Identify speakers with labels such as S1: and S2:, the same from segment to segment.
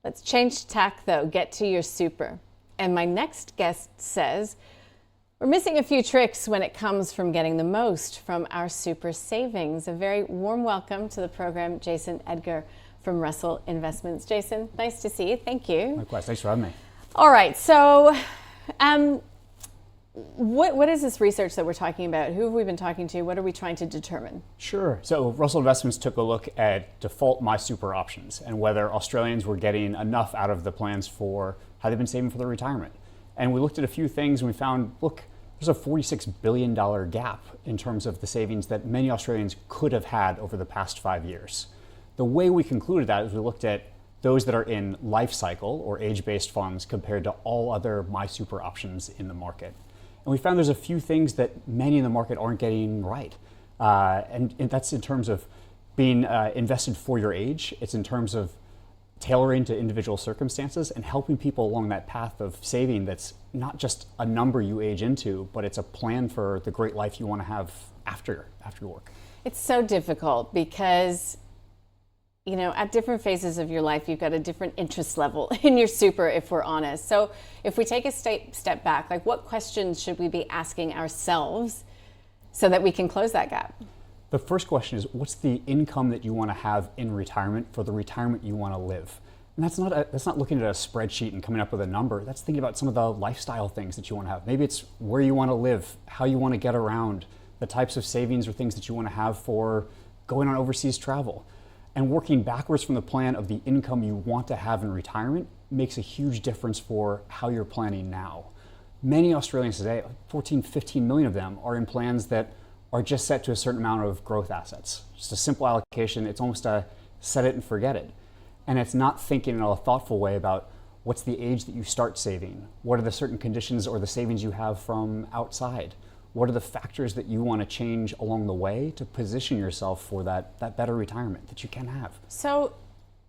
S1: Let's change tack though, get to your super. And my next guest says, we're missing a few tricks when it comes from getting the most from our super savings. A very warm welcome to the program, Jason Edgar from Russell Investments. Jason, nice to see you. Thank you.
S2: Likewise, thanks for having me.
S1: All right, so what is this research that we're talking about? Who have we been talking to? What are we trying to determine?
S2: Sure. So Russell Investments took a look at default MySuper options and whether Australians were getting enough out of the plans for how they've been saving for their retirement. And we looked at a few things and we found, look, there's a $46 billion gap in terms of the savings that many Australians could have had over the past 5 years. The way we concluded that is we looked at those that are in lifecycle or age-based funds compared to all other MySuper options in the market. And we found there's a few things that many in the market aren't getting right. And that's in terms of being invested for your age. It's in terms of tailoring to individual circumstances and helping people along that path of saving that's not just a number you age into, but it's a plan for the great life you want to have after work. It's
S1: so difficult because, you know, at different phases of your life, you've got a different interest level in your super, if we're honest. So if we take a step back, like what questions should we be asking ourselves so that we can close that gap?
S2: The first question is, what's the income that you want to have in retirement for the retirement you want to live? And that's not looking at a spreadsheet and coming up with a number. That's thinking about some of the lifestyle things that you want to have. Maybe it's where you want to live, how you want to get around, the types of savings or things that you want to have for going on overseas travel. And working backwards from the plan of the income you want to have in retirement makes a huge difference for how you're planning now. Many Australians today, 14, 15 million of them, are in plans that are just set to a certain amount of growth assets. Just a simple allocation. It's almost a set it and forget it. And it's not thinking in a thoughtful way about what's the age that you start saving? What are the certain conditions or the savings you have from outside? What are the factors that you want to change along the way to position yourself for that better retirement that you can have?
S1: So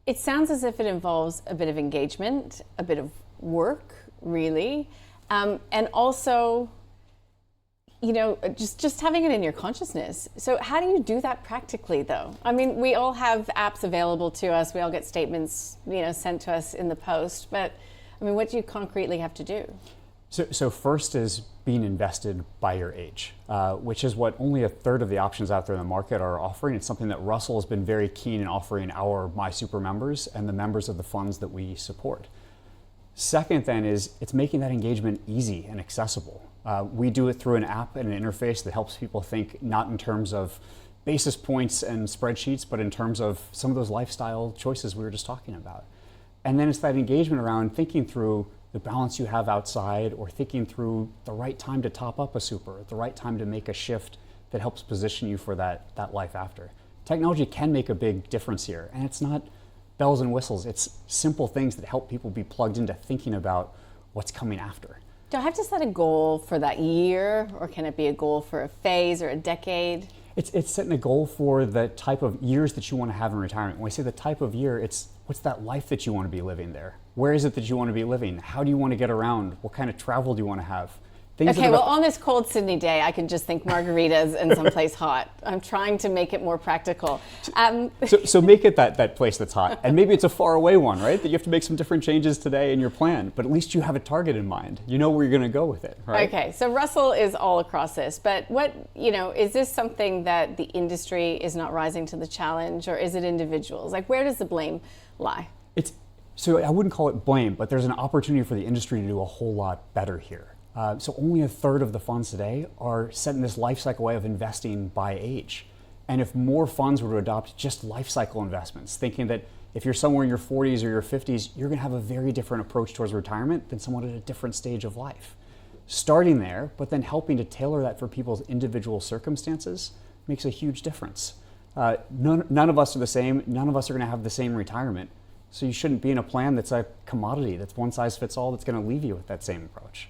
S1: it sounds as if it involves a bit of engagement, a bit of work, really, and also, you know, just having it in your consciousness. So how do you do that practically, though? I mean, we all have apps available to us. We all get statements, you know, sent to us in the post. But I mean, what do you concretely have to do?
S2: So first is being invested by your age, which is what only a third of the options out there in the market are offering. It's something that Russell has been very keen in offering our MySuper members and the members of the funds that we support. Second then is it's making that engagement easy and accessible. We do it through an app and an interface that helps people think not in terms of basis points and spreadsheets, but in terms of some of those lifestyle choices we were just talking about. And then it's that engagement around thinking through the balance you have outside or thinking through the right time to top up a super, the right time to make a shift that helps position you for that life after. Technology can make a big difference here, and it's not bells and whistles. It's simple things that help people be plugged into thinking about what's coming after.
S1: Do I have to set a goal for that year, or can it be a goal for a phase or a decade?
S2: It's setting a goal for the type of years that you want to have in retirement. When I say the type of year, it's what's that life that you want to be living there? Where is it that you want to be living? How do you want to get around? What kind of travel do you want to have?
S1: Okay, well, on this cold Sydney day, I can just think margaritas and someplace hot. I'm trying to make it more practical.
S2: So make it that place that's hot. And maybe it's a far away one, right? That you have to make some different changes today in your plan. But at least you have a target in mind. You know where you're going to go with it, right?
S1: Okay, so Russell is all across this. But is this something that the industry is not rising to the challenge, or is it individuals? Like, where does the blame lie?
S2: So I wouldn't call it blame, but there's an opportunity for the industry to do a whole lot better here. So only a third of the funds today are set in this life cycle way of investing by age. And if more funds were to adopt just life cycle investments, thinking that if you're somewhere in your 40s or your 50s, you're going to have a very different approach towards retirement than someone at a different stage of life. Starting there, but then helping to tailor that for people's individual circumstances makes a huge difference. None of us are the same. None of us are going to have the same retirement. So you shouldn't be in a plan that's a commodity, that's one size fits all, that's going to leave you with that same approach.